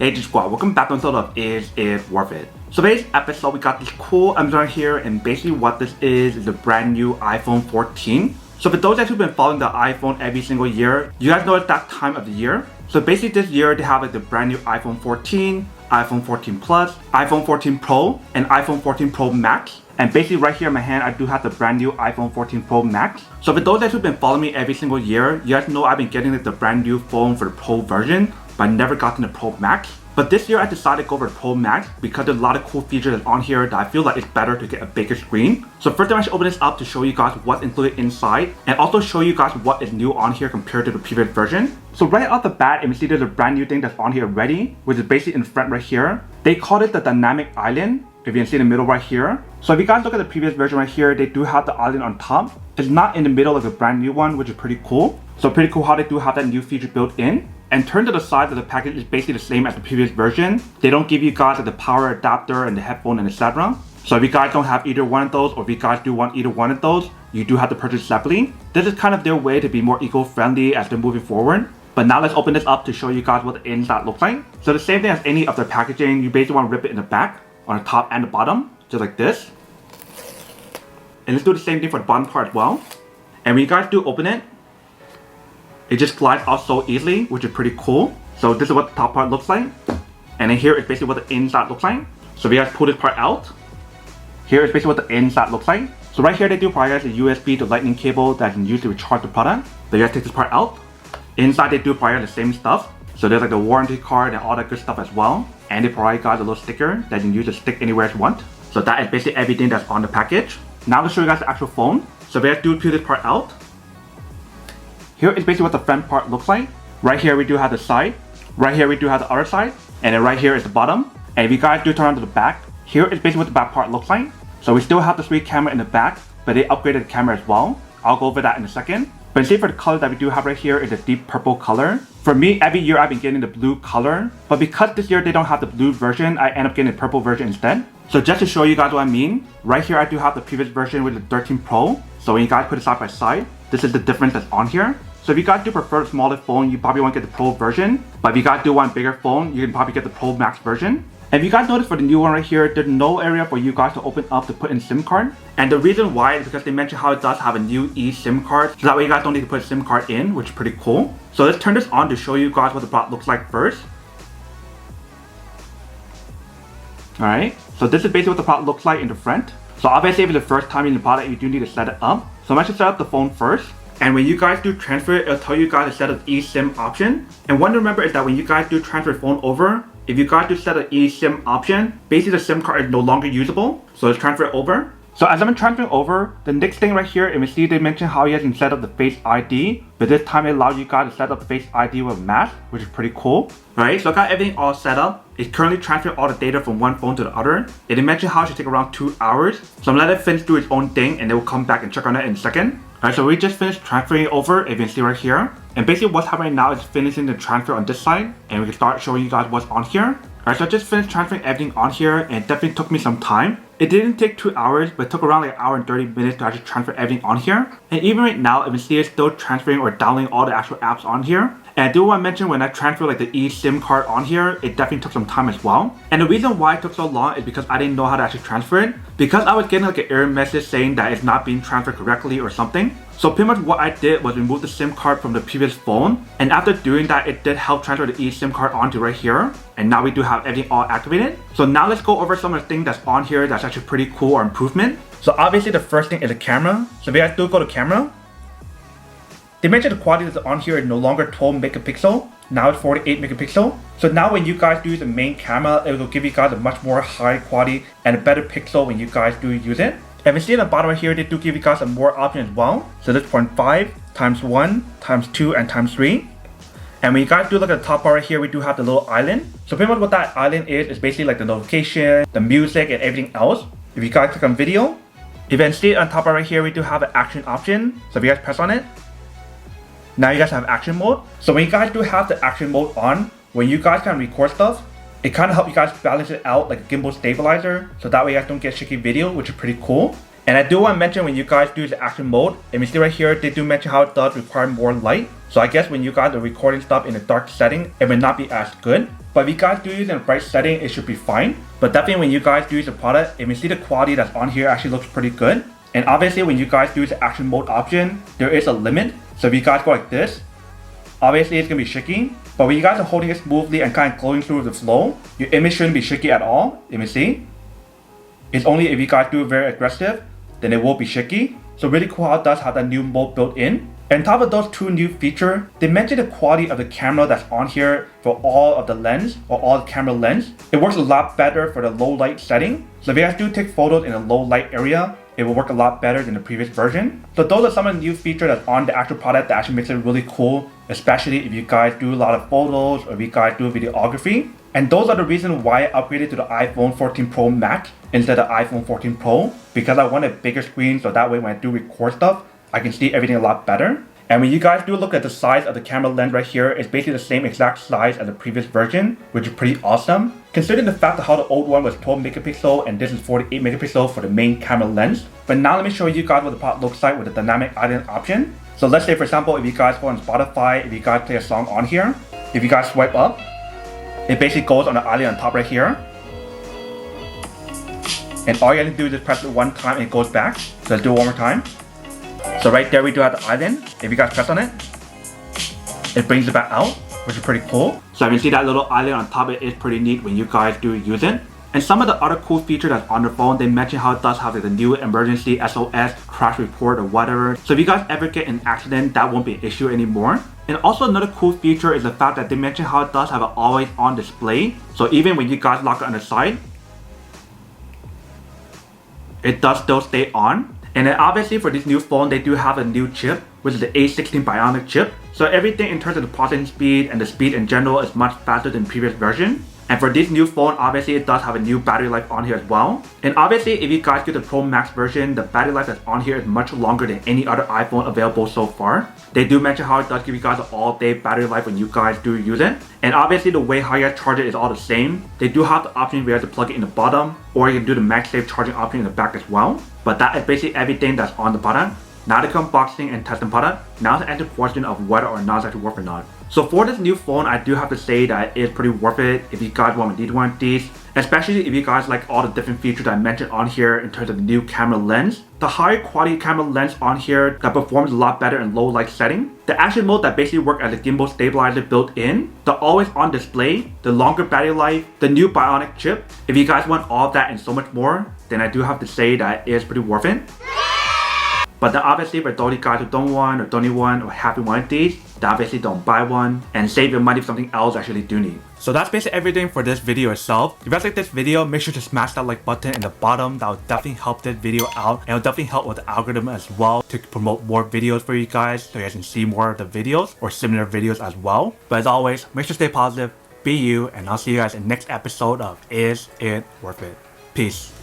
Hey Squad, welcome back to episode of Is It Worth It? So today's episode we got this cool Amazon here, and basically what this is a brand new iPhone 14. So for those who've been following the iPhone every single year, you guys know it's that time of the year. So basically this year they have like the brand new iPhone 14, iPhone 14 Plus, iPhone 14 Pro, and iPhone 14 Pro Max. And basically right here in my hand, I do have the brand new iPhone 14 Pro Max. So for those who've been following me every single year, you guys know I've been getting like the brand new phone for the Pro version, but I never gotten the Pro Max. But this year I decided to go for the Pro Max because there's a lot of cool features on here that I feel like it's better to get a bigger screen. So first I should open this up to show you guys what's included inside and also show you guys what is new on here compared to the previous version. So right off the bat, you can see there's a brand new thing that's on here already, which is basically in front right here. They called it the dynamic island, if you can see in the middle right here. So if you guys look at the previous version right here, they do have the island on top. It's not in the middle of the brand new one, which is pretty cool. So pretty cool how they do have that new feature built in. And turn to the side of the package is basically the same as the previous version. They don't give you guys like the power adapter and the headphone and etc. So if you guys don't have either one of those, or if you guys do want either one of those, you do have to purchase separately. This is kind of their way to be more eco-friendly as they're moving forward. But now let's open this up to show you guys what the inside looks like. So the same thing as any of their packaging, you basically want to rip it in the back, on the top and the bottom, just like this. And let's do the same thing for the bottom part as well. And when you guys do open it, it just slides out so easily, which is pretty cool. So this is what the top part looks like. And then here is basically what the inside looks like. So if you guys pull this part out, here is basically what the inside looks like. So right here they do provide a USB to lightning cable that can use to recharge the product. So you guys take this part out. Inside they do provide the same stuff. So there's like the warranty card and all that good stuff as well. And they provide guys a little sticker that you can use to stick anywhere you want. So that is basically everything that's on the package. Now let's show you guys the actual phone. So if you guys do peel this part out, here is basically what the front part looks like. Right here we do have the side. Right here we do have the other side. And then right here is the bottom. And if you guys do turn on to the back, here is basically what the back part looks like. So we still have the 3 camera in the back, but they upgraded the camera as well. I'll go over that in a second. But see, for the color that we do have right here is a deep purple color. For me, every year I've been getting the blue color. But because this year they don't have the blue version, I end up getting the purple version instead. So just to show you guys what I mean, right here I do have the previous version with the 13 Pro. So when you guys put it side by side, this is the difference that's on here. So if you guys do prefer the smaller phone, you probably want to get the Pro version. But if you guys do want a bigger phone, you can probably get the Pro Max version. And if you guys notice for the new one right here, there's no area for you guys to open up to put in SIM card. And the reason why is because they mentioned how it does have a new eSIM card. So that way you guys don't need to put a SIM card in, which is pretty cool. So let's turn this on to show you guys what the product looks like first. Alright, so this is basically what the product looks like in the front. So obviously if it's the first time using the product, you do need to set it up. So I'm actually set up the phone first. And when you guys do transfer it, it'll tell you guys to set up eSIM option. And one to remember is that when you guys do transfer the phone over, if you guys do set an eSIM option, basically the SIM card is no longer usable. So let's transfer it over. So as I'm transferring over, the next thing right here, if you see they mention how you guys can set up the Face ID. But this time it allows you guys to set up Face ID with a mask, which is pretty cool. Alright, so I got everything all set up. It's currently transferring all the data from one phone to the other. And they mentioned how it should take around 2 hours. So I'm gonna let it finish do its own thing and then we'll come back and check on it in a second. Alright, so we just finished transferring it over, if you can see right here. And basically what's happening now is finishing the transfer on this side. And we can start showing you guys what's on here. Alright, so I just finished transferring everything on here and it definitely took me some time. It didn't take 2 hours, but it took around like 1 hour and 30 minutes to actually transfer everything on here. And even right now, if you see it's still transferring or downloading all the actual apps on here. And I do want to mention when I transfer like the eSIM card on here, it definitely took some time as well. And the reason why it took so long is because I didn't know how to actually transfer it. Because I was getting like an error message saying that it's not being transferred correctly or something. So pretty much what I did was remove the SIM card from the previous phone. And after doing that, it did help transfer the eSIM card onto right here. And now we do have everything all activated. So now let's go over some of the things that's on here that's actually pretty cool or improvement. So obviously the first thing is the camera. So if you guys do go to camera, they mentioned the quality that's on here is no longer 12 megapixel. Now it's 48 megapixel. So now when you guys do use the main camera, it will give you guys a much more high quality and a better pixel when you guys do use it. And we see at the bottom right here, they do give you guys some more options as well. So this 0.5 times 1 times 2 and times 3. And when you guys do look at the top part right here, we do have the little island. So pretty much what that island is basically like the notification, the music and everything else. If you guys click on video, if you can see on top right here, we do have an action option. So if you guys press on it, now you guys have action mode. So when you guys do have the action mode on, when you guys can record stuff, it kind of helps you guys balance it out like a gimbal stabilizer. So that way you guys don't get shaky video, which is pretty cool. And I do want to mention when you guys do the action mode, if you see right here, they do mention how it does require more light. So I guess when you guys are recording stuff in a dark setting, it may not be as good. But if you guys do use it in a bright setting, it should be fine. But definitely when you guys do use the product, if you see the quality that's on here actually looks pretty good. And obviously when you guys do use the action mode option, there is a limit. So if you guys go like this, obviously it's going to be shaky. But when you guys are holding it smoothly and kind of going through the flow, your image shouldn't be shaky at all. If you see, it's only if you guys do it very aggressive, then it will be shaky. So really cool how it does have that new mode built in. And on top of those two new features, they mentioned the quality of the camera that's on here for all of the lens or all the camera lens. It works a lot better for the low light setting. So if you guys do take photos in a low light area, it will work a lot better than the previous version. So those are some of the new features that's on the actual product that actually makes it really cool, especially if you guys do a lot of photos or if you guys do videography. And those are the reasons why I upgraded to the iPhone 14 Pro Max instead of iPhone 14 Pro, because I want a bigger screen so that way when I do record stuff, I can see everything a lot better. And when you guys do look at the size of the camera lens right here, it's basically the same exact size as the previous version, which is pretty awesome. Considering the fact that how the old one was 12 megapixel and this is 48 megapixel for the main camera lens. But now let me show you guys what the product looks like with the dynamic island option. So let's say for example, if you guys go on Spotify, if you guys play a song on here, if you guys swipe up, it basically goes on the island on top right here. And all you have to do is just press it one time and it goes back. So let's do it one more time. So right there we do have the island. If you guys press on it, it brings it back out, which is pretty cool. So you can see that little island on top, it is pretty neat when you guys do use it. And some of the other cool features that's on the phone, they mention how it does have the new emergency SOS, crash report or whatever. So if you guys ever get in an accident, that won't be an issue anymore. And also another cool feature is the fact that they mention how it does have an always on display. So even when you guys lock it on the side, it does still stay on. And then obviously for this new phone, they do have a new chip, which is the A16 Bionic chip. So everything in terms of the processing speed and the speed in general is much faster than previous version. And for this new phone, obviously it does have a new battery life on here as well. And obviously if you guys get the Pro Max version, the battery life that's on here is much longer than any other iPhone available so far. They do mention how it does give you guys an all-day battery life when you guys do use it. And obviously the way how you guys charge it is all the same. They do have the option where you have to plug it in the bottom, or you can do the MagSafe charging option in the back as well. But that is basically everything that's on the product. Now to unboxing and testing product, now to answer the question of whether or not it's actually worth it or not. So for this new phone, I do have to say that it is pretty worth it if you guys want to need one of these. Especially if you guys like all the different features I mentioned on here in terms of the new camera lens. The higher quality camera lens on here that performs a lot better in low light setting. The action mode that basically works as a gimbal stabilizer built in. The always on display. The longer battery life. The new Bionic chip. If you guys want all of that and so much more, then I do have to say that it is pretty worth it. But then obviously for those guys who don't want or don't need one or haven't one of these, then obviously don't buy one and save your money for something else you actually do need. So that's basically everything for this video itself. If you guys like this video, make sure to smash that like button in the bottom. That will definitely help this video out and it will definitely help with the algorithm as well to promote more videos for you guys so you guys can see more of the videos or similar videos as well. But as always, make sure to stay positive, be you, and I'll see you guys in the next episode of Is It Worth It? Peace.